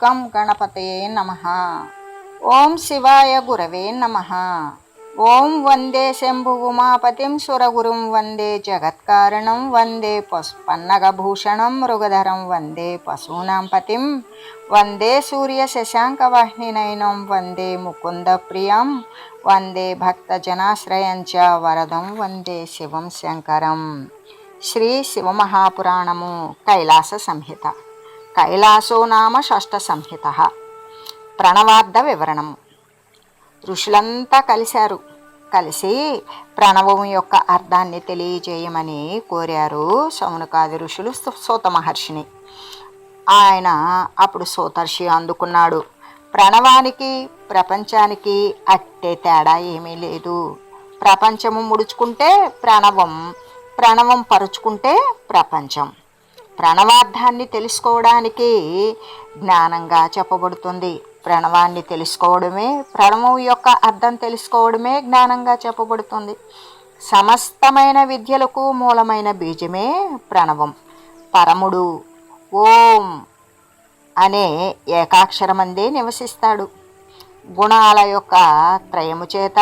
గం గణపతయే నమః. ఓం శివాయ గురవే నమః. ఓం వందే శంభువుమాపతిం సురగురుం వందే జగత్కారణం వందే పన్నగభూషణం మృగధరం వందే పశూనాం పతిం వందే సూర్య శశాంకవాహినైనం వందే ముకుంద ప్రియం వందే భక్తజనాశ్రయంచ వరదం వందే శివం శంకరం. శ్రీ శివమహాపురాణము కైలాస సంహిత. కైలాసో నామ షష్ఠ సంహిత. ప్రణవార్థ వివరణము. ఋషులంతా కలిసి ప్రణవం యొక్క అర్థాన్ని తెలియజేయమని కోరారు శౌనకాది ఋషులు సూత మహర్షిని. ఆయన అప్పుడు సూతర్షి అందుకున్నాడు. ప్రణవానికి ప్రపంచానికి అట్టే తేడా ఏమీ లేదు. ప్రపంచము ముడుచుకుంటే ప్రణవం, ప్రణవం పరుచుకుంటే ప్రపంచం. ప్రణవార్థాన్ని తెలుసుకోవడానికి జ్ఞానంగా చెప్పబడుతుంది. ప్రణవాన్ని తెలుసుకోవడమే, ప్రణవం యొక్క అర్థం తెలుసుకోవడమే జ్ఞానంగా చెప్పబడుతుంది. సమస్తమైన విద్యలకు మూలమైన బీజమే ప్రణవం. పరముడు ఓం అనే ఏకాక్షరమందే నివసిస్తాడు. గుణాల యొక్క త్రయము చేత,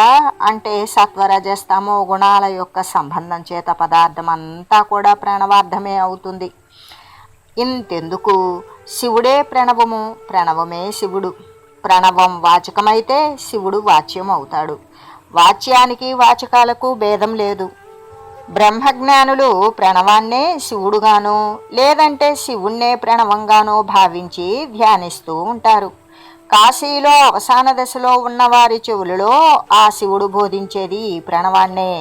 అంటే సత్వరజస్తమో గుణాల యొక్క సంబంధం చేత పదార్థం అంతా కూడా ప్రణవార్థమే అవుతుంది. ఇంతెందుకు, శివుడే ప్రణవము, ప్రణవమే శివుడు. ప్రణవం వాచకమైతే శివుడు వాచ్యం అవుతాడు. వాచ్యానికి వాచకాలకు భేదం లేదు. బ్రహ్మజ్ఞానులు ప్రణవాన్నే శివుడుగానో లేదంటే శివుణ్ణే ప్రణవంగానో భావించి ధ్యానిస్తూ ఉంటారు. కాశీలో అవసాన దశలో ఉన్నవారి చెవులలో ఆ శివుడు బోధించేది ఈ ప్రణవాన్నే.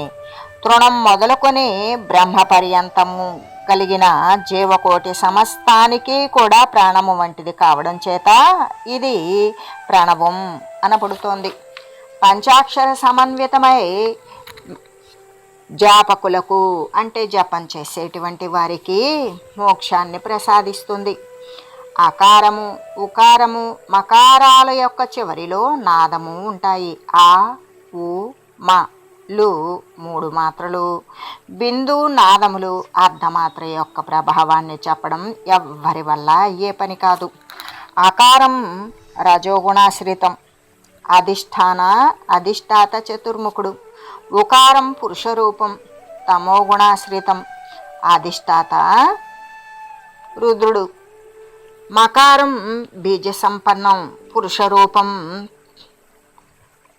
తృణం మొదలుకొని బ్రహ్మ పర్యంతము కలిగిన జీవకోటి సమస్తానికి కూడా ప్రాణము వంటిది కావడం చేత ఇది ప్రణవం అనబడుతోంది. పంచాక్షర సమన్వితమై జాపకులకు, అంటే జపం చేసేటువంటి వారికి మోక్షాన్ని ప్రసాదిస్తుంది. అకారము, ఉకారము, మకారాల యొక్క చివరిలో నాదము ఉంటాయి. ఆ, ఉ, మ లు 3 మాత్రలు. బిందు నాదములు అర్ధమాత్ర యొక్క ప్రభావాన్ని చెప్పడం ఎవ్వరి వల్ల అయ్యే పని కాదు. ఆకారం రజోగుణాశ్రితం. అధిష్టాత చతుర్ముఖుడు. ఉకారం పురుషరూపం, తమోగుణాశ్రితం. అధిష్టాత రుద్రుడు. మకారం బీజ సంపన్నం, పురుషరూపం.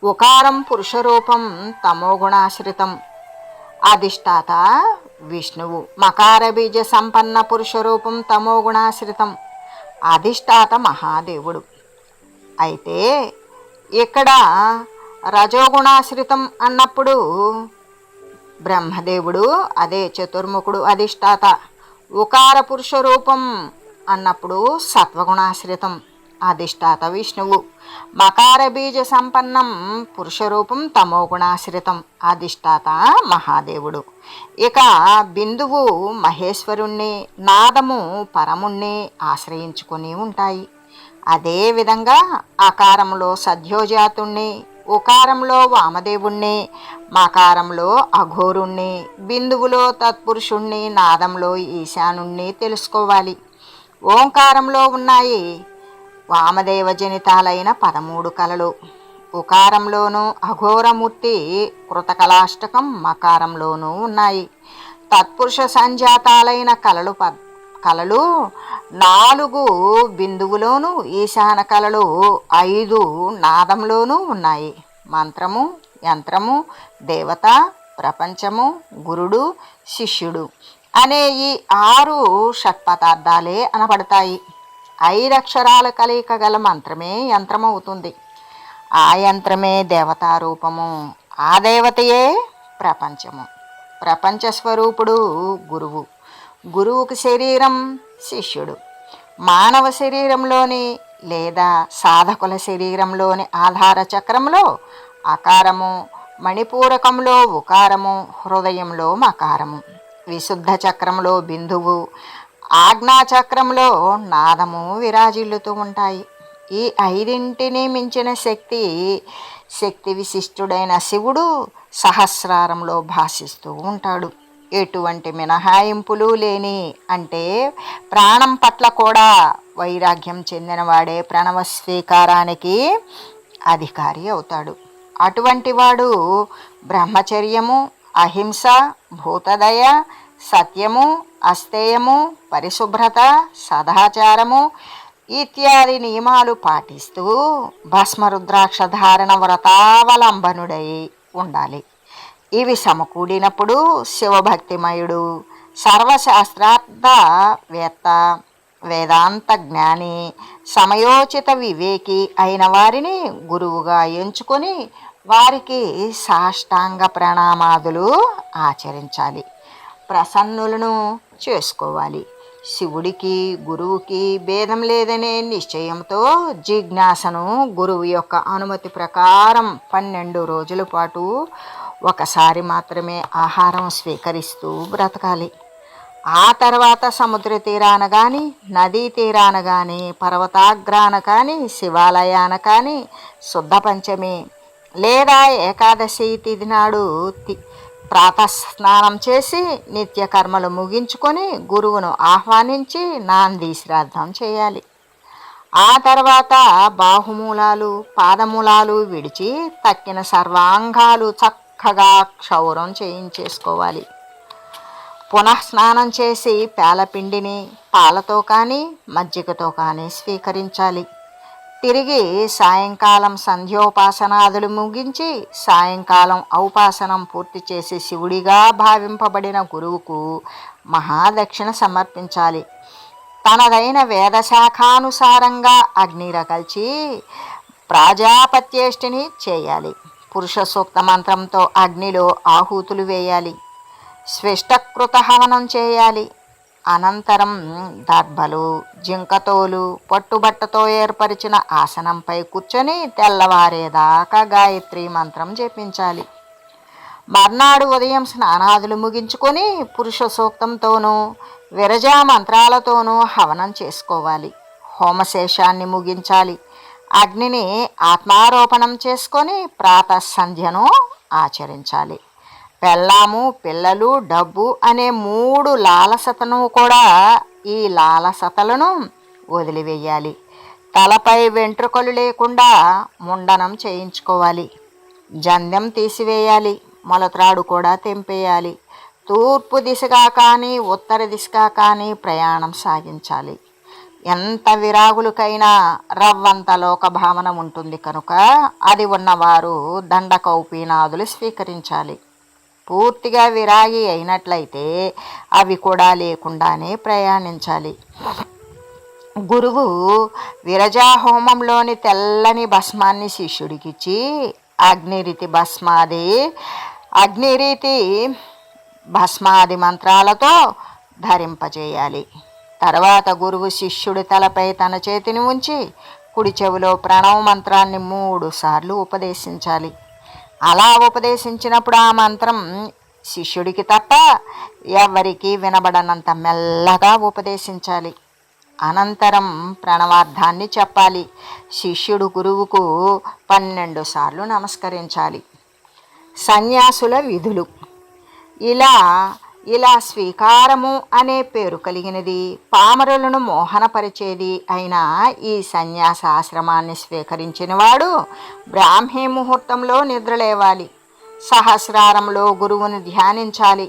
ఉకారం పురుషరూపం, తమోగుణాశ్రితం. అధిష్టాత విష్ణువు. మకార బీజ సంపన్న పురుషరూపం, తమోగుణాశ్రితం. అధిష్టాత మహాదేవుడు. అయితే ఇక్కడ రజోగుణాశ్రితం అన్నప్పుడు బ్రహ్మదేవుడు, అదే చతుర్ముఖుడు అధిష్టాత. ఉకార పురుషరూపం అన్నప్పుడు సత్వగుణాశ్రితం, అధిష్టాత విష్ణువు. మకార బీజ సంపన్నం పురుషరూపం, తమోగుణాశ్రితం, అధిష్టాత మహాదేవుడు. ఇక బిందువు మహేశ్వరుణ్ణి, నాదము పరముణ్ణి ఆశ్రయించుకొని ఉంటాయి. అదేవిధంగా ఆకారంలో సద్యోజాతుణ్ణి, ఉకారంలో వామదేవుణ్ణి, మకారంలో అఘోరుణ్ణి, బిందువులో తత్పురుషుణ్ణి, నాదంలో ఈశానుణ్ణి తెలుసుకోవాలి. ఓంకారంలో ఉన్నాయి వామదేవ జనితాలైన 13 కళలు. ఉకారంలోనూ అఘోరమూర్తి కృతకళాష్టకం మకారంలోనూ ఉన్నాయి. తత్పురుష సంజాతాలైన కళలు 4 బిందువులోను, ఈశాన కళలు 5 నాదంలోనూ ఉన్నాయి. మంత్రము, యంత్రము, దేవత, ప్రపంచము, గురుడు, శిష్యుడు అనే ఈ 6 షట్పదార్థాలే అనబడతాయి. 5 అక్షరాల కలయిక గల మంత్రమే యంత్రమవుతుంది. ఆ యంత్రమే దేవతారూపము. ఆ దేవతయే ప్రపంచము. ప్రపంచ స్వరూపుడు గురువు. గురువుకి శరీరం శిష్యుడు. మానవ శరీరంలోని లేదా సాధకుల శరీరంలోని ఆధార చక్రంలో అకారము, మణిపూరకంలో ఉకారము, హృదయంలో మకారము, విశుద్ధ చక్రంలో బిందువు, ఆజ్ఞాచక్రంలో నాదము విరాజిల్లుతూ ఉంటాయి. ఈ 5 మించిన శక్తి విశిష్టుడైన శివుడు సహస్రారంలో భాషిస్తూ ఉంటాడు. ఎటువంటి మినహాయింపులు లేని, అంటే ప్రాణం పట్ల కూడా వైరాగ్యం చెందినవాడే ప్రణవ స్వీకారానికి అధికారి అవుతాడు. అటువంటి వాడు బ్రహ్మచర్యము, అహింస, భూతదయ, సత్యము, అస్తేయము, పరిశుభ్రత, సదాచారము ఇత్యాది నియమాలు పాటిస్తూ భస్మరుద్రాక్ష ధారణ వ్రతావలంబనుడై ఉండాలి. ఇవి సమకూడినప్పుడు శివభక్తిమయుడు, సర్వశాస్త్రార్థవేత్త, వేదాంత జ్ఞాని, సమయోచిత వివేకి అయిన వారిని గురువుగా ఎంచుకొని వారికి సాష్టాంగ ప్రణామాదులు ఆచరించాలి. ప్రసన్నులను చేసుకోవాలి. శివుడికి గురువుకి భేదం లేదనే నిశ్చయంతో జిజ్ఞాసను గురువు యొక్క అనుమతి ప్రకారం 12 రోజుల పాటు ఒకసారి మాత్రమే ఆహారం స్వీకరిస్తూ బ్రతకాలి. ఆ తర్వాత సముద్ర తీరాన కానీ, నదీ తీరాన కానీ, పర్వతాగ్రాన కానీ, శివాలయాన కానీ శుద్ధ పంచమి లేదా ఏకాదశి తిథి నాడు ప్రాతస్నానం చేసి నిత్యకర్మలు ముగించుకొని గురువును ఆహ్వానించి నాంది శ్రాద్ధం చేయాలి. ఆ తర్వాత బాహుమూలాలు, పాదమూలాలు విడిచి తక్కిన సర్వాంగాలు చక్కగా క్షౌరం చేయించేసుకోవాలి. పునఃస్నానం చేసి పేలపిండిని పాలతో కానీ మజ్జిగతో కానీ స్వీకరించాలి. తిరిగి సాయంకాలం సంధ్యోపాసనాదులు ముగించి సాయంకాలం ఔపాసనం పూర్తి చేసి శివుడిగా భావింపబడిన గురువుకు మహాదక్షిణ సమర్పించాలి. తనదైన వేదశాఖానుసారంగా అగ్ని రగల్చి ప్రాజాపత్యేష్టిని చేయాలి. పురుష సూక్త మంత్రంతో అగ్నిలో ఆహూతులు వేయాలి. స్విష్టకృత హవనం చేయాలి. అనంతరం దర్భలు, జింకతోలు, పట్టుబట్టతో ఏర్పరిచిన ఆసనంపై కూర్చొని తెల్లవారేదాకా గాయత్రి మంత్రం జపించాలి. మర్నాడు ఉదయం స్నానాదులు ముగించుకొని పురుష సూక్తంతోనూ విరజా మంత్రాలతోనూ హవనం చేసుకోవాలి. హోమశేషాన్ని ముగించాలి. అగ్నిని ఆత్మారోపణం చేసుకొని ప్రాతఃసంధ్యను ఆచరించాలి. పెళ్ళాము, పిల్లలు, డబ్బు అనే 3 లాలసతను కూడా ఈ లాలసతలను వదిలివేయాలి. తలపై వెంట్రుకలు లేకుండా ముండనం చేయించుకోవాలి. జంధ్యం తీసివేయాలి. మొలత్రాడు కూడా తెంపేయాలి. తూర్పు దిశగా కానీ ఉత్తర దిశగా కానీ ప్రయాణం సాగించాలి. ఎంత విరాగులకైనా రవ్వంత లోక భావన ఉంటుంది కనుక అది ఉన్నవారు దండకౌపీనాదులు స్వీకరించాలి. పూర్తిగా విరాగి అయినట్లయితే అవి కూడా లేకుండానే ప్రయాణించాలి. గురువు విరజాహోమంలోని తెల్లని భస్మాన్ని శిష్యుడికిచ్చి అగ్నిరీతి భస్మాది మంత్రాలతో ధరింపజేయాలి. తర్వాత గురువు శిష్యుడి తలపై తన చేతిని ఉంచి కుడి చెవిలో ప్రణవ మంత్రాన్ని 3 సార్లు ఉపదేశించాలి. అలా ఉపదేశించినప్పుడు ఆ మంత్రం శిష్యుడికి తప్ప ఎవరికి వినబడనంత మెల్లగా ఉపదేశించాలి. అనంతరం ప్రణవార్థాన్ని చెప్పాలి. శిష్యుడు గురువుకు 12 సార్లు నమస్కరించాలి. సన్యాసుల విధులు. ఇలా స్వీకారము అనే పేరు కలిగినది, పామరులను మోహనపరిచేది అయిన ఈ సన్యాసాశ్రమాన్ని స్వీకరించిన వాడు బ్రాహ్మీ ముహూర్తంలో నిద్రలేవాలి. సహస్రారంలో గురువుని ధ్యానించాలి.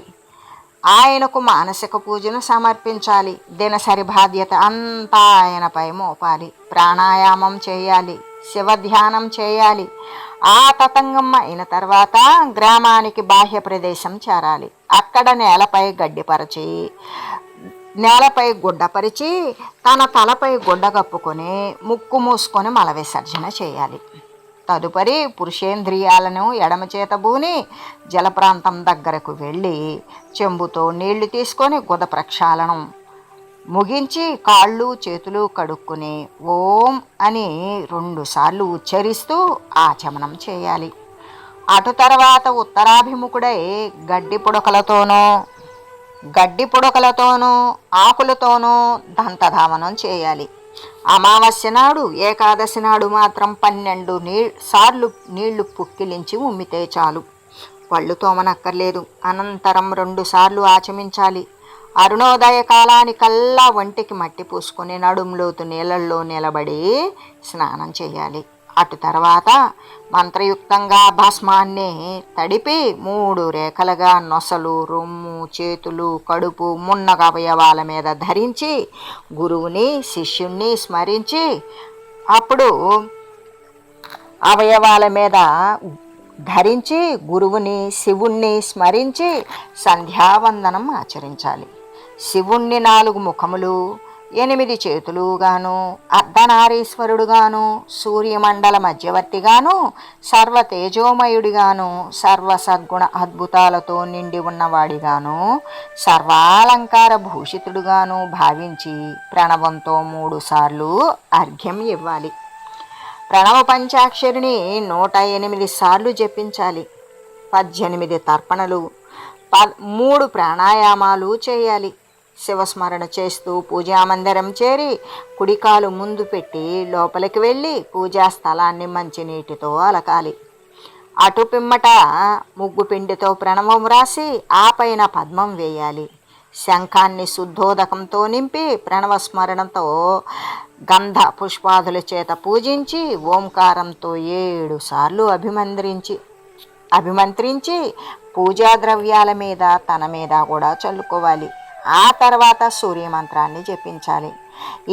ఆయనకు మానసిక పూజను సమర్పించాలి. దినసరి బాధ్యత అంతా ఆయనపై మోపాలి. ప్రాణాయామం చేయాలి. శివధ్యానం చేయాలి. ఆ తతంగం అయిన తర్వాత గ్రామానికి బాహ్య ప్రదేశం చేరాలి. అక్కడ నేలపై గుడ్డపరిచి తన తలపై గుడ్డ కప్పుకొని ముక్కు మూసుకొని మల విసర్జన చేయాలి. తదుపరి పురుషేంద్రియాలను ఎడమ చేత బూని జలప్రాంతం దగ్గరకు వెళ్ళి చెంబుతో నీళ్లు తీసుకొని గుద ప్రక్షాళనం ముగించి కాళ్ళు చేతులు కడుక్కుని ఓం అని 2 సార్లు ఉచ్చరిస్తూ ఆచమనం చేయాలి. అటు తర్వాత ఉత్తరాభిముఖుడై గడ్డి పుడకలతోనూ ఆకులతోనూ దంతధావనం చేయాలి. అమావాస్య నాడు, ఏకాదశి నాడు మాత్రం 12 సార్లు నీళ్లు పుక్కిలించి ఉమ్మితే చాలు. పళ్ళు తోమనక్కర్లేదు. అనంతరం 2 సార్లు ఆచమించాలి. అరుణోదయ కాలానికల్లా ఒంటికి మట్టి పూసుకొని నడుంలోతు నీళ్ళల్లో నిలబడి స్నానం చేయాలి. అటు తర్వాత మంత్రయుక్తంగా భస్మాన్ని తడిపి 3 రేఖలుగా నొసలు, రొమ్ము, చేతులు, కడుపు, మున్నగ అవయవాల మీద ధరించి గురువుని శిష్యుణ్ణి స్మరించి అప్పుడు అవయవాల మీద ధరించి గురువుని శివుణ్ణి స్మరించి సంధ్యావందనం ఆచరించాలి. శివుణ్ణి 4 ముఖములు 8 చేతులుగాను, అర్ధనారీశ్వరుడుగాను, సూర్యమండల మధ్యవర్తిగాను, సర్వ తేజోమయుడిగాను, సర్వ సద్గుణ అద్భుతాలతో నిండి ఉన్నవాడిగాను, సర్వాలంకార భూషితుడుగాను భావించి ప్రణవంతో 3 సార్లు అర్ఘ్యం ఇవ్వాలి. ప్రణవ పంచాక్షరిని 108 సార్లు జపించాలి. 18 తర్పణలు, 3 ప్రాణాయామాలు చేయాలి. శివస్మరణ చేస్తూ పూజామందిరం చేరి కుడికాలు ముందు పెట్టి లోపలికి వెళ్ళి పూజా స్థలాన్ని మంచినీటితో అలకాలి. అటు పిమ్మట ముగ్గు పిండితో ప్రణవం రాసి ఆ పైన పద్మం వేయాలి. శంఖాన్ని శుద్ధోదకంతో నింపి ప్రణవస్మరణతో గంధ పుష్పాదుల చేత పూజించి ఓంకారంతో 7 సార్లు అభిమంత్రించి పూజా ద్రవ్యాల మీద తన మీద కూడా చల్లుకోవాలి. ఆ తర్వాత సూర్యమంత్రాన్ని జపించాలి.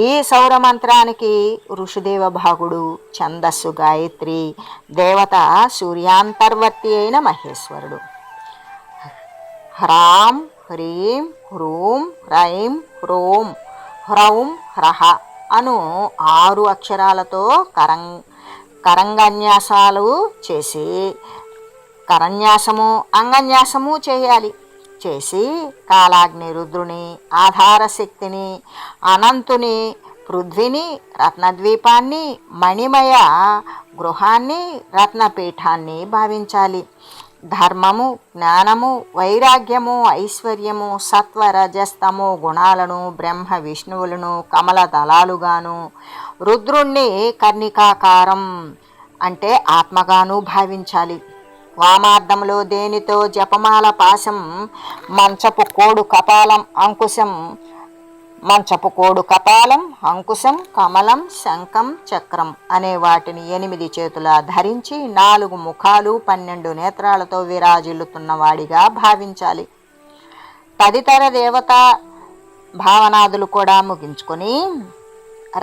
ఈ సౌరమంత్రానికి ఋషుదేవ భాగుడు, ఛందస్సు గాయత్రి, దేవత సూర్యాంతర్వర్తి అయిన మహేశ్వరుడు. హ్రాం హ్రీం హ్రూం రైం హ్రోం హ్రౌం హ్రహ అను 6 అక్షరాలతో కరంగన్యాసాలు చేసి కరన్యాసము అంగన్యాసము చేయాలి. చేసి కాలాగ్ని రుద్రుని, ఆధారశక్తిని, అనంతుని, పృథ్విని, రత్నద్వీపాన్ని, మణిమయ గృహాన్ని, రత్నపీఠాన్ని భావించాలి. ధర్మము, జ్ఞానము, వైరాగ్యము, ఐశ్వర్యము, సత్వరజస్తమో గుణాలను బ్రహ్మ విష్ణువులను కమల దళాలుగాను, రుద్రుణ్ణి కర్ణికాకారం అంటే ఆత్మగాను భావించాలి. వామార్థంలో దేనితో జపమాల పాశం, మంచపు కోడు కపాలం అంకుశం కమలం శంఖం చక్రం అనే వాటిని 8 చేతుల ధరించి 4 ముఖాలు 12 నేత్రాలతో విరాజిల్లుతున్నవాడిగా భావించాలి. తదితర దేవతా భావనాదులు కూడా ముగించుకొని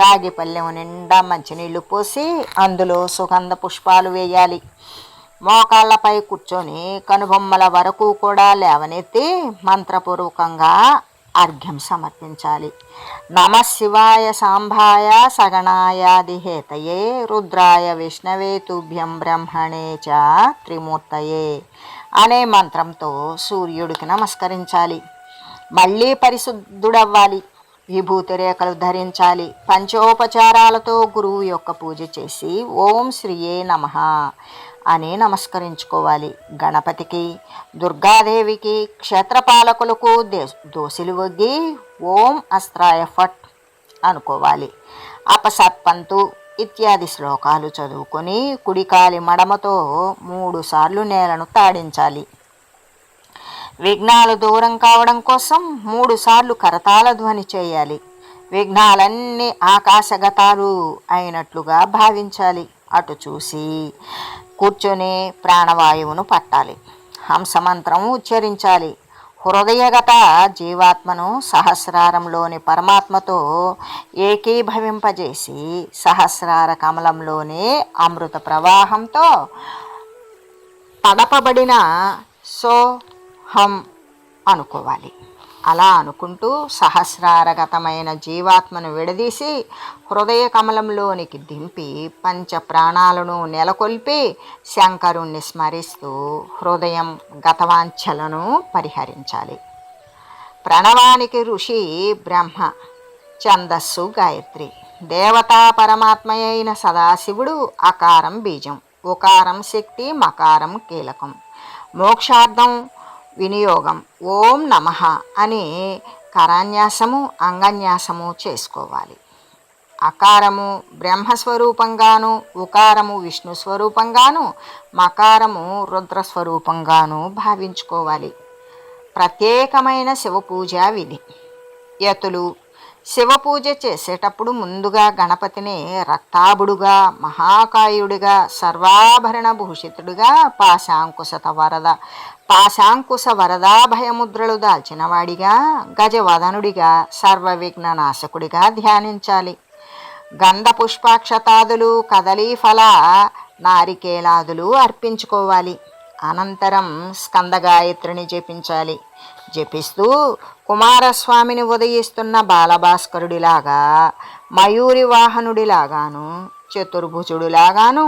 రాగి పల్లెం నిండా మంచినీళ్లు పోసి అందులో సుగంధ పుష్పాలు వేయాలి. మోకాళ్లపై కూర్చొని కనుబొమ్మల వరకు కూడా లేవనెత్తి మంత్రపూర్వకంగా అర్ఘ్యం సమర్పించాలి. నమశివాయ సాంబాయ సగణాయాదిహేతయే రుద్రాయ విష్ణవే తుభ్యం బ్రహ్మణే చ త్రిమూర్తయే అనే మంత్రంతో సూర్యుడికి నమస్కరించాలి. మళ్ళీ పరిశుద్ధుడవ్వాలి. విభూతి రేఖలు ధరించాలి. పంచోపచారాలతో గురువు యొక్క పూజ చేసి ఓం శ్రీయే నమః అని నమస్కరించుకోవాలి. గణపతికి, దుర్గాదేవికి, క్షేత్రపాలకులకు దోసిలు వగ్గి ఓం అస్త్రాయ ఫట్ అనుకోవాలి. అపసర్పంతు ఇత్యాది శ్లోకాలు చదువుకొని కుడికాలి మడమతో 3 సార్లు నేలను తాడించాలి. విఘ్నాలు దూరం కావడం కోసం 3 సార్లు కరతాళ ధ్వని చేయాలి. విఘ్నాలన్నీ ఆకాశగతాలు అయినట్లుగా భావించాలి. అటు చూసి కూర్చొని ప్రాణవాయువును పట్టాలి. హంసమంత్రం ఉచ్చరించాలి. హృదయగత జీవాత్మను సహస్రారంలోని పరమాత్మతో ఏకీభవింపజేసి సహస్రార కమలంలోని అమృత ప్రవాహంతో తడపబడిన సోహం అనుకోవాలి. అలా అనుకుంటూ సహస్రారగతమైన జీవాత్మను విడదీసి హృదయ కమలంలోనికి దింపి పంచ ప్రాణాలను నెలకొల్పి శంకరుణ్ణి స్మరిస్తూ హృదయం గతవాంఛలను పరిహరించాలి. ప్రణవానికి ఋషి బ్రహ్మ, ఛందస్సు గాయత్రి, దేవతా పరమాత్మయైన సదాశివుడు అకారం బీజం, ఉకారం శక్తి, మకారం కీలకం. మోక్షార్థం వినియోగం ఓం నమః అని కరాన్యాసము అంగన్యాసము చేసుకోవాలి. అకారము బ్రహ్మస్వరూపంగాను, ఉకారము విష్ణు స్వరూపంగాను, మకారము రుద్రస్వరూపంగాను భావించుకోవాలి. ప్రత్యేకమైన శివపూజా విధి. యతులు శివపూజ చేసేటప్పుడు ముందుగా గణపతిని రక్తాభుడుగా, మహాకాయుడిగా, సర్వాభరణ భూషితుడిగా, పాశాంకుశ వరదాభయముద్రలు దాల్చినవాడిగా, గజవదనుడిగా, సర్వవిఘ్న నాశకుడిగా ధ్యానించాలి. గంధ పుష్పాక్షతాదులు, కదలీఫల, నారికేలాదులు అర్పించుకోవాలి. అనంతరం స్కందగాయత్రిని జపించాలి. జపిస్తూ కుమారస్వామిని ఉదయిస్తున్న బాలభాస్కరుడిలాగా, మయూరి వాహనుడిలాగాను, చతుర్భుజుడిలాగాను,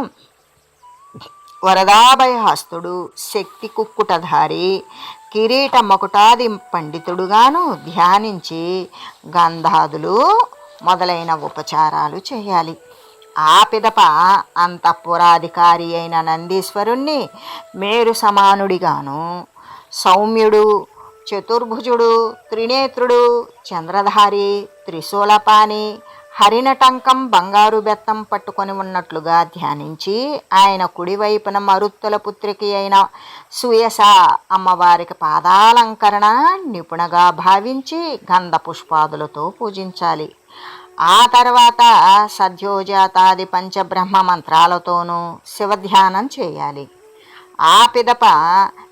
వరదాభయహస్తుడు, శక్తి కుక్కుటధారి, కిరీట మకుటాది పండితుడుగాను ధ్యానించి గంధాదులు మొదలైన ఉపచారాలు చేయాలి. ఆ పిదప అంతఃపురాధికారి అయిన నందీశ్వరుణ్ణి మేరు సమానుడిగాను, సౌమ్యుడు, చతుర్భుజుడు, త్రినేత్రుడు, చంద్రధారి, త్రిశూలపాని, హరినటంకం బంగారు బెత్తం పట్టుకొని ఉన్నట్లుగా ధ్యానించి ఆయన కుడివైపున మరుత్తుల పుత్రికి అయిన సుయస అమ్మవారికి పాదాలంకరణ నిపుణగా భావించి గంధ పుష్పాదులతో పూజించాలి. ఆ తర్వాత సద్యోజాతాది పంచబ్రహ్మ మంత్రాలతోనూ శివధ్యానం చేయాలి. ఆ పిదప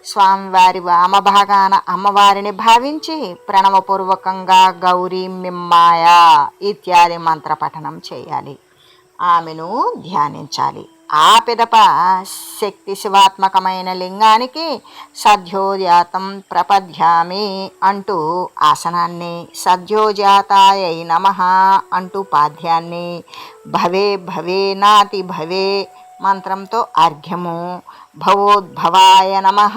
స్వామివారి వామభాగాన అమ్మవారిని భావించి ప్రణవపూర్వకంగా గౌరీ మిమ్మాయ ఇత్యాది మంత్రపఠనం చేయాలి. ఆమెను ధ్యానించాలి. ఆ పిదప శక్తి శివాత్మకమైన లింగానికి సద్యోజాతం ప్రపద్యామి అంటూ ఆసనాన్ని, సద్యోజాతాయై నమః అంటూ పాద్యాన్ని, భవే భవే నాతి భవే మంత్రంతో అర్ఘ్యము, భవోద్భవాయ నమః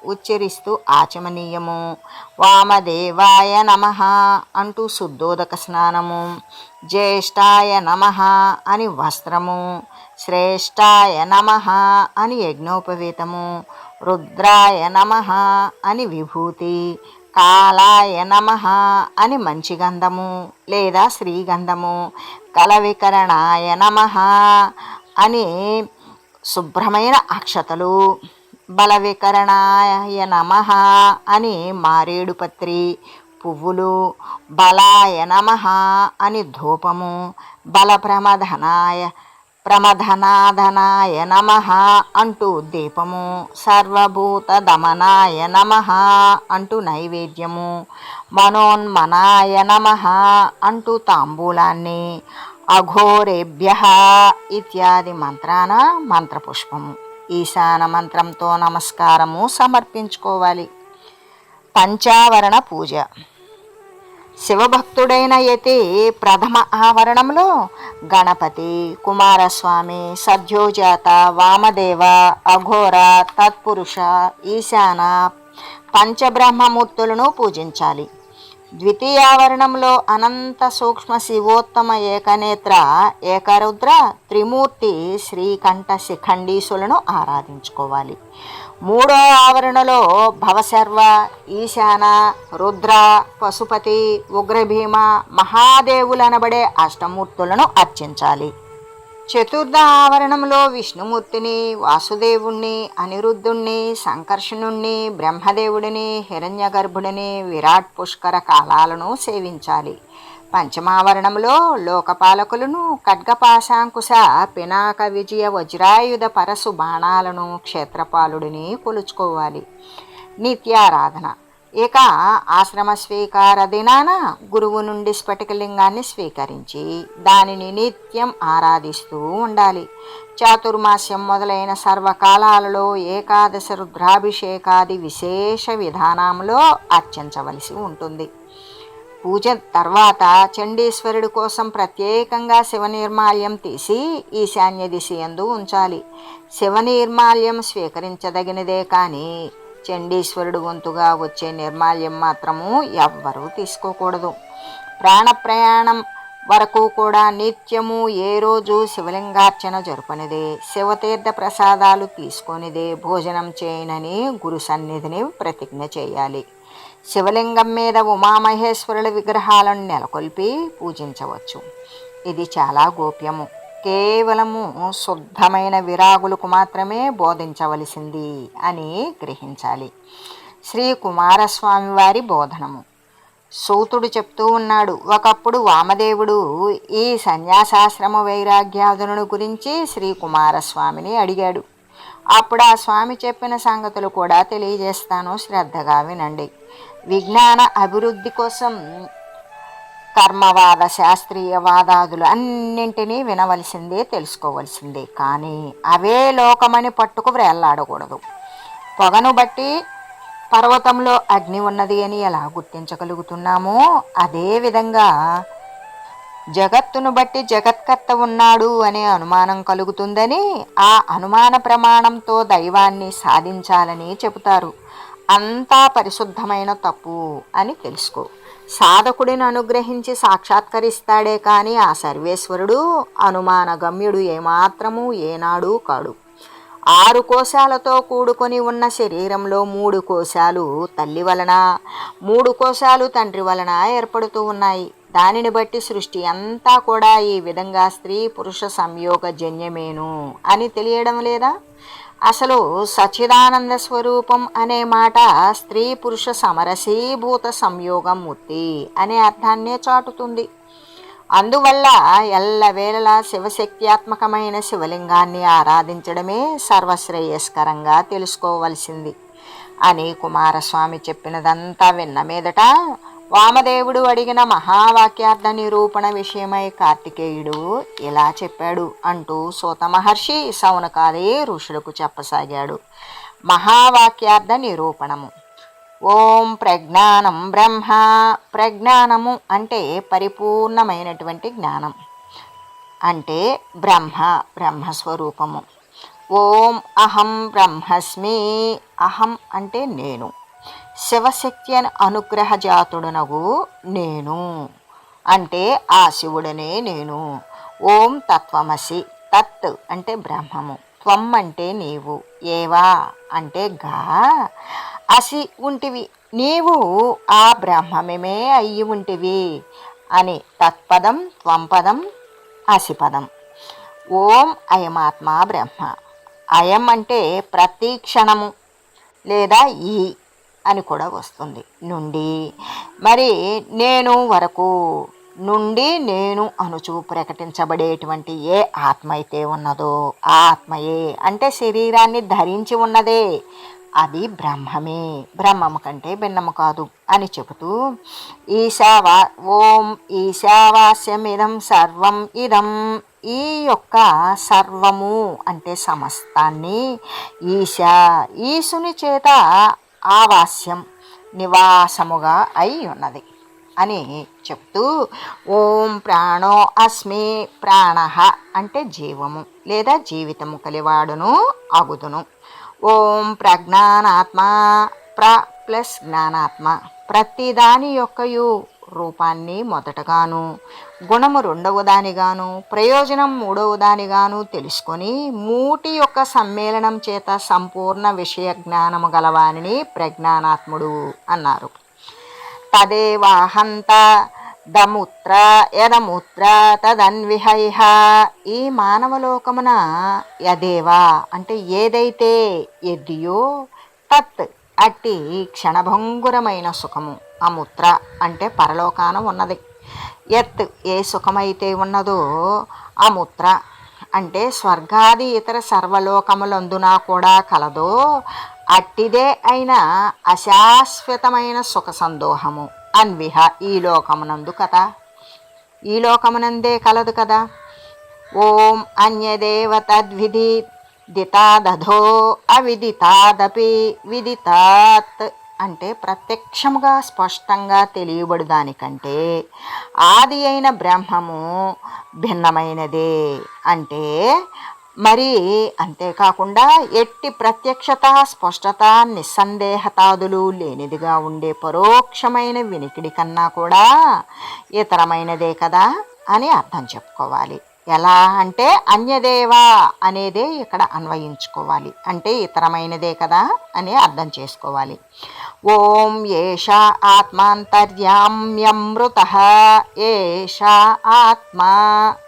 ఉచ్చరిస్తూ ఆచమనీయము, వామదేవాయ నమః అంటూ శుద్ధోదక స్నానము, జ్యేష్ఠాయ నమః అని వస్త్రము, శ్రేష్ఠాయ నమః అని యజ్ఞోపవీతము, రుద్రాయ నమః అని విభూతి, కాలాయ నమః అని మంచి గంధము లేదా శ్రీగంధము, కలవికరణాయ నమః అని శుభ్రమైన అక్షతలు, బలవికరణాయ నమః అని మారేడు పత్రి పువ్వులు, బలాయ నమః అని ధూపము, ప్రమథనాధనాయ నమః అంటూ దీపము, సర్వభూత దమనాయ నమః అంటూ నైవేద్యము, మనోన్మనాయ నమః అంటూ తాంబూలాన్ని, అఘోరేభ్యః ఇత్యాది మంత్రాన మంత్రపుష్పము, ఈశాన మంత్రంతో నమస్కారము సమర్పించుకోవాలి. పంచావరణ పూజ. శివభక్తుడైన యతి ప్రథమ ఆవరణంలో గణపతి, కుమారస్వామి, సద్యోజాత, వామదేవ, అఘోర, తత్పురుష, ఈశాన పంచబ్రహ్మమూర్తులను పూజించాలి. ద్వితీయావరణంలో అనంత సూక్ష్మ శివోత్తమ ఏకనేత్ర, ఏకరుద్ర, త్రిమూర్తి, శ్రీకంఠ శిఖండీసులను ఆరాధించుకోవాలి. మూడో ఆవరణలో భవశర్వ, ఈశాన, రుద్ర, పశుపతి, ఉగ్రభీమ, మహాదేవులనబడే అష్టమూర్తులను అర్చించాలి. చతుర్థ ఆవరణంలో విష్ణుమూర్తిని, వాసుదేవుణ్ణి, అనిరుద్ధుణ్ణి, సంకర్షణుణ్ణి, బ్రహ్మదేవుడిని, హిరణ్యగర్భుడిని, విరాట్ పుష్కర కాలాలను సేవించాలి. పంచమావరణంలో లోకపాలకులను, ఖడ్గపాశాంకుశ పినాక విజయ వజ్రాయుధ పరశు బాణాలను, క్షేత్రపాలుడిని కొలుచుకోవాలి. నిత్యారాధన. ఇక ఆశ్రమ స్వీకార దినాన గురువు నుండి స్ఫటికలింగాన్ని స్వీకరించి దానిని నిత్యం ఆరాధిస్తూ ఉండాలి. చాతుర్మాస్యం మొదలైన సర్వకాలాలలో ఏకాదశ రుద్రాభిషేకాది విశేష విధానంలో అర్చించవలసి ఉంటుంది. పూజ తర్వాత చండీశ్వరుడి కోసం ప్రత్యేకంగా శివనిర్మాల్యం తీసి ఈశాన్య దిశ యందు ఉంచాలి. శివనిర్మాల్యం స్వీకరించదగినదే కానీ చండీశ్వరుడు వంతుగా వచ్చే నిర్మాల్యం మాత్రము ఎవ్వరూ తీసుకోకూడదు. ప్రాణప్రయాణం వరకు కూడా నిత్యము ఏ రోజు శివలింగార్చన జరుపనిదే, శివతీర్థ ప్రసాదాలు తీసుకొనిదే భోజనం చేయనని గురు సన్నిధిని ప్రతిజ్ఞ చేయాలి. శివలింగం మీద ఉమామహేశ్వరుల విగ్రహాలను నెలకొల్పి పూజించవచ్చు. ఇది చాలా గోప్యము. కేవలము శుద్ధమైన విరాగులకు మాత్రమే బోధించవలసింది అని గ్రహించాలి. శ్రీ కుమారస్వామి వారి బోధనము. సూతుడు చెప్తూ ఉన్నాడు, ఒకప్పుడు వామదేవుడు ఈ సన్యాసాశ్రమ వైరాగ్యాదులను గురించి శ్రీ కుమారస్వామిని అడిగాడు. అప్పుడు ఆ స్వామి చెప్పిన సంగతులు కూడా తెలియజేస్తాను, శ్రద్ధగా వినండి. విజ్ఞాన అభివృద్ధి కోసం కర్మవాద, శాస్త్రీయవాదాదులు అన్నింటినీ వినవలసిందే, తెలుసుకోవలసిందే. కానీ అవే లోకమని పట్టుకు వ్రేళ్లాడకూడదు. పొగను బట్టి పర్వతంలో అగ్ని ఉన్నది అని ఎలా గుర్తించగలుగుతున్నామో, అదేవిధంగా జగత్తును బట్టి జగత్కర్త ఉన్నాడు అనే అనుమానం కలుగుతుందని, ఆ అనుమాన ప్రమాణంతో దైవాన్ని సాధించాలని చెబుతారు. అంతా పరిశుద్ధమైన తప్పు అని తెలుసుకో. సాధకుడిని అనుగ్రహించి సాక్షాత్కరిస్తాడే కానీ ఆ సర్వేశ్వరుడు అనుమానగమ్యుడు ఏమాత్రము ఏనాడు కాడు. 6 కోశాలతో కూడుకొని ఉన్న శరీరంలో 3 కోశాలు తల్లి వలన, 3 కోశాలు తండ్రి వలన ఏర్పడుతూ ఉన్నాయి. దానిని బట్టి సృష్టి అంతా కూడా ఈ విధంగా స్త్రీ పురుష సంయోగ జన్యమేను అని తెలియడం లేదా? అసలు సచ్చిదానంద స్వరూపం అనే మాట స్త్రీ పురుష సమరసీభూత సంయోగం ముక్తి అనే అర్థాన్నే చాటుతుంది. అందువల్ల ఎల్లవేళలా శివశక్త్యాత్మకమైన శివలింగాన్ని ఆరాధించడమే సర్వశ్రేయస్కరంగా తెలుసుకోవలసింది అని కుమారస్వామి చెప్పినదంతా విన్న మీదట వామదేవుడు అడిగిన మహావాక్యార్థ నిరూపణ విషయమై కార్తికేయుడు ఇలా చెప్పాడు అంటూ సూత మహర్షి సౌనకాది ఋషులకు చెప్పసాగాడు. మహావాక్యార్థ నిరూపణము. ఓం ప్రజ్ఞానం బ్రహ్మ. ప్రజ్ఞానము అంటే పరిపూర్ణమైనటువంటి జ్ఞానం, అంటే బ్రహ్మస్వరూపము. ఓం అహం బ్రహ్మస్మి. అహం అంటే నేను, శివశక్తి అని అనుగ్రహజాతుడునగు నేను, అంటే ఆ శివుడనే నేను. ఓం తత్వమసి. తత్ అంటే బ్రహ్మము, త్వం అంటే నీవు, ఏవా అంటే గా, అసి ఉంటివి, నీవు ఆ బ్రహ్మమే అయ్యి ఉంటివి అని తత్పదం, త్వంపదం, అసిపదం. ఓం అయమాత్మా బ్రహ్మ. అయం అంటే ప్రతి క్షణము లేదా ఈ అని కూడా వస్తుంది. నుండి మరి నేను వరకు, నుండి నేను అనుచూ ప్రకటించబడేటువంటి ఏ ఆత్మ అయితే ఉన్నదో ఆ ఆత్మయే, అంటే శరీరాన్ని ధరించి ఉన్నదే, అది బ్రహ్మమే, బ్రహ్మము కంటే భిన్నము కాదు అని చెబుతూ ఓం ఈశావాస్యమిదం సర్వం ఇదం. ఈ యొక్క సర్వము అంటే సమస్తాన్ని ఈశుని చేత ఆవాస్యం నివాసముగా అయి ఉన్నది అని చెప్తూ ఓం ప్రాణో అస్మి. ప్రాణ అంటే జీవము లేదా జీవితము కలివాడును అగుదును. ఓం ప్రజ్ఞానాత్మ. ప్లస్ జ్ఞానాత్మ. ప్రతిదాని యొక్కయు రూపాన్ని మొదటగాను, గుణము 2వ దానిగాను, ప్రయోజనం 3వ దానిగాను తెలుసుకొని మూటి యొక్క సమ్మేళనం చేత సంపూర్ణ విషయ జ్ఞానము గలవానిని ప్రజ్ఞానాత్ముడు అన్నారు. తదేవాహంత దముత్ర యదముత్ర తదన్విహైహ. ఈ మానవలోకమున యదేవా అంటే ఏదైతే ఎద్దియో, తత్ అట్టి క్షణభంగురమైన సుఖము, అముత్ర అంటే పరలోకాన ఉన్నది. యత్ ఏ సుఖమైతే ఉన్నదో, అముత్ర అంటే స్వర్గాది ఇతర సర్వలోకములందునా కూడా కలదో, అట్టిదే అయిన అశాశ్వతమైన సుఖ సందోహము అన్విహ ఈ లోకమునందు కదా, ఈ లోకమునందే కలదు కదా. ఓం అన్యదేవ తద్విధి దితాదధో అవిదితాదపి విదితాత్ అంటే ప్రత్యక్షముగా స్పష్టంగా తెలియబడు దానికంటే ఆది అయిన బ్రహ్మము భిన్నమైనదే. అంటే మరి అంతేకాకుండా ఎట్టి ప్రత్యక్షత, స్పష్టత, నిస్సందేహతాదులు లేనిదిగా ఉండే పరోక్షమైన వినికిడి కన్నా కూడా ఇతరమైనదే కదా అని అర్థం చెప్పుకోవాలి. ఎలా అంటే అన్యదేవా అనేదే ఇక్కడ అన్వయించుకోవాలి, అంటే ఇతరమైనదే కదా అని అర్థం చేసుకోవాలి. ఓం ఏష ఆత్మాంతర్యామ్యమృత. ఏష ఆత్మ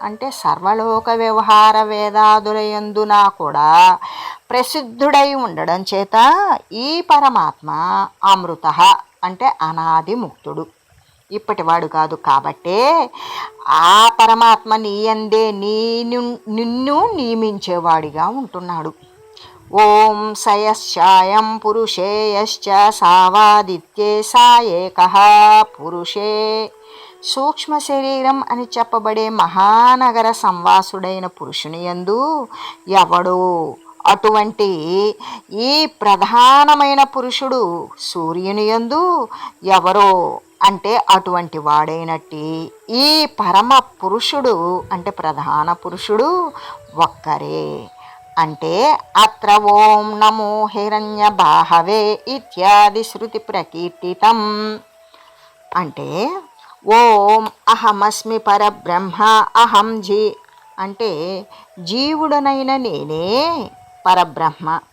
అంటే సర్వలోక వ్యవహార వేదాదులయందునా కూడా ప్రసిద్ధుడై ఉండడం చేత ఈ పరమాత్మ అమృత అంటే అనాది ముక్తుడు, ఇప్పటివాడు కాదు. కాబట్టే ఆ పరమాత్మ నీయందే నిన్ను నియమించేవాడిగా ఉంటున్నాడు. ఓం సయశ్చాయం పురుషేయశ్చ సావాదిత్యే సాయేకః పురుషే. సూక్ష్మ శరీరం అని చెప్పబడే మహానగర సంవాసుడైన పురుషుని యందు ఎవడో అటువంటి ఈ ప్రధానమైన పురుషుడు సూర్యుని యందు ఎవరో అంటే అటువంటి వాడైనట్టి ఈ పరమ పురుషుడు అంటే ప్రధాన పురుషుడు ఒక్కరే. అంటే అత్ర ఓం నమో హిరణ్య బాహవే ఇత్యాది శృతి ప్రకీర్తితం. అంటే ఓం అహమస్మి పరబ్రహ్మ అహం అంటే జీవుడనైన నేనే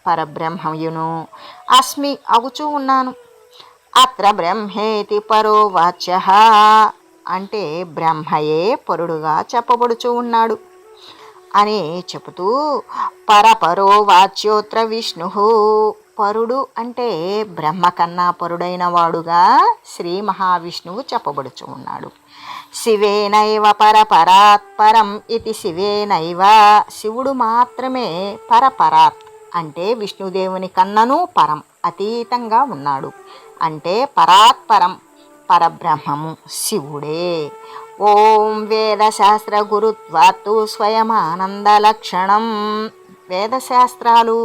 పరబ్రహ్మయును అస్మి అగుచూ ఉన్నాను. అత్ర బ్రహ్మేతి పరో వాచ్య అంటే బ్రహ్మయే పరుడుగా చెప్పబడుచూ ఉన్నాడు అని చెబుతూ పరపరో వాచ్యోత్ర విష్ణు. పరుడు అంటే బ్రహ్మ కన్నా పరుడైన వాడుగా శ్రీ మహావిష్ణువు చెప్పబడుచు ఉన్నాడు. శివేనైవ పరపరాత్పరం ఇది శివేనైవ. శివుడు మాత్రమే పరపరాత్ అంటే విష్ణుదేవుని కన్నను పరం అతీతంగా ఉన్నాడు. అంటే పరాత్పరం పరబ్రహ్మము శివుడే. ఓం వేదశాస్త్ర గురుత్వాత్తు స్వయమానంద లక్షణం. వేదశాస్త్రాలు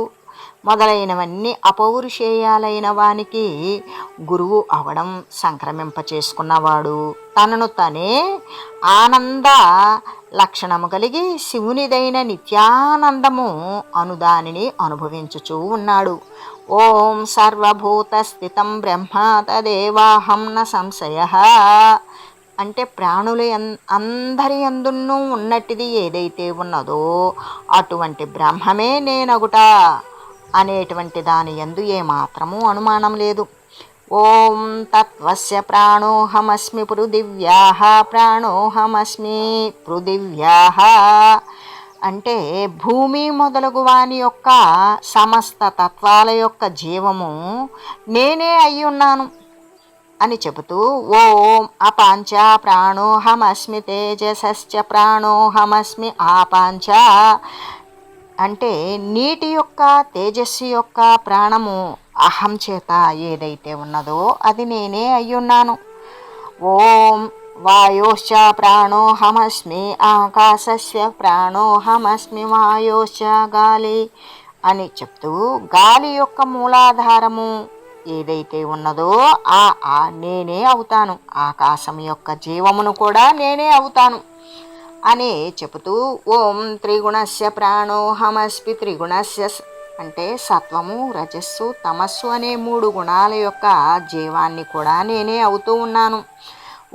మొదలైనవన్నీ అపౌరుషేయాలైన వానికి గురువు అవడం సంక్రమింప చేసుకున్నవాడు తనను తనే ఆనంద లక్షణము కలిగి శివునిదైన నిత్యానందము అనుదానిని అనుభవించుచూ ఉన్నాడు. ఓం సర్వభూత స్థితం బ్రహ్మ తదేవాహం న సంశయ. అంటే ప్రాణులు అందరి యందును ఉన్నట్టిది ఏదైతే ఉన్నదో అటువంటి బ్రహ్మమే నేనగుట అనేటువంటి దాని యందు ఏమాత్రము అనుమానం లేదు. ఓం తత్వస్య ప్రాణోహమస్మి పృథివ్యాః ప్రాణోహమస్మి పృథివ్యాః. అంటే భూమి మొదలగు వాని యొక్క సమస్త తత్వాల యొక్క జీవము నేనే అయ్యున్నాను అని చెబుతూ ఓం అపాంచ ప్రాణోహమస్మి తేజసశ్చ ప్రాణోహమస్మి ఆపాంచ. అంటే నీటి యొక్క తేజస్సు యొక్క ప్రాణము అహం చేత ఏదైతే ఉన్నదో అది నేనే అయ్యున్నాను. ఓం వాయోశ్చ ప్రాణోహమస్మి ఆకాశస్య ప్రాణోహమస్మి వాయోశ్చ గాలి అని చెప్తూ గాలి యొక్క మూలాధారము ఏదైతే ఉన్నదో ఆ నేనే అవుతాను. ఆకాశం యొక్క జీవమును కూడా నేనే అవుతాను అని చెబుతూ ఓం త్రిగుణస్య ప్రాణోహమస్మి త్రిగుణస్య అంటే సత్వము రజస్సు తమస్సు అనే 3 గుణాల యొక్క జీవాన్ని కూడా నేనే అవుతూ ఉన్నాను.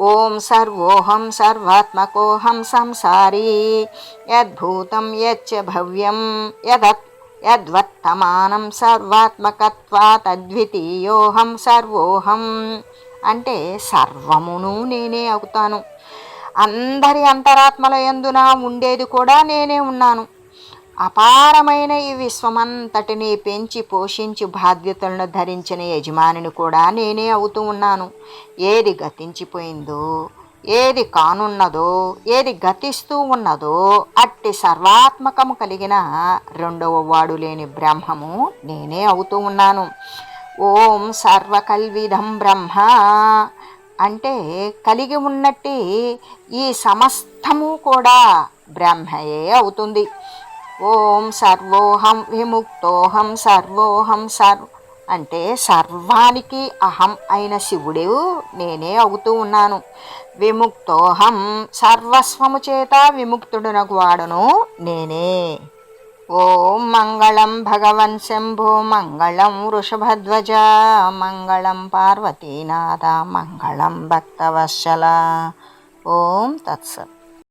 ఓం సర్వోహం సర్వాత్మకోహం సంసారీ యద్భూతం యచ్చ భవ్యం యద్వర్తమానం సర్వాత్మకత్వాత్ అద్వితీయోహం సర్వోహం. అంటే సర్వమును నేనే అవుతాను. అందరి అంతరాత్మల యందున ఉండేది కూడా నేనే ఉన్నాను. అపారమైన ఈ విశ్వమంతటిని పెంచి పోషించి బాధ్యతలను ధరించిన యజమానిని కూడా నేనే అవుతూ ఉన్నాను. ఏది గతించిపోయిందో ఏది కానున్నదో ఏది గతిస్తూ ఉన్నదో అట్టి సర్వాత్మకము కలిగిన రెండవ వాడు లేని బ్రహ్మము నేనే అవుతూ ఉన్నాను. ఓం సర్వకల్విదం బ్రహ్మ. అంటే కలిగి ఉన్నట్టి ఈ సమస్తము కూడా బ్రహ్మయే అవుతుంది. ఓం సర్వోహం విముక్తోహం సర్వోహం అంటే సర్వానికి అహం అయిన శివుడు నేనే అవుతూ ఉన్నాను. విముక్తోహం సర్వస్వము చేత విముక్తుడునకు వాడును నేనే. ఓం మంగళం భగవన్ శంభో మంగళం వృషభధ్వజ మంగళం పార్వతీనాథ మంగళం భక్తవత్సల. ఓం తత్సత్.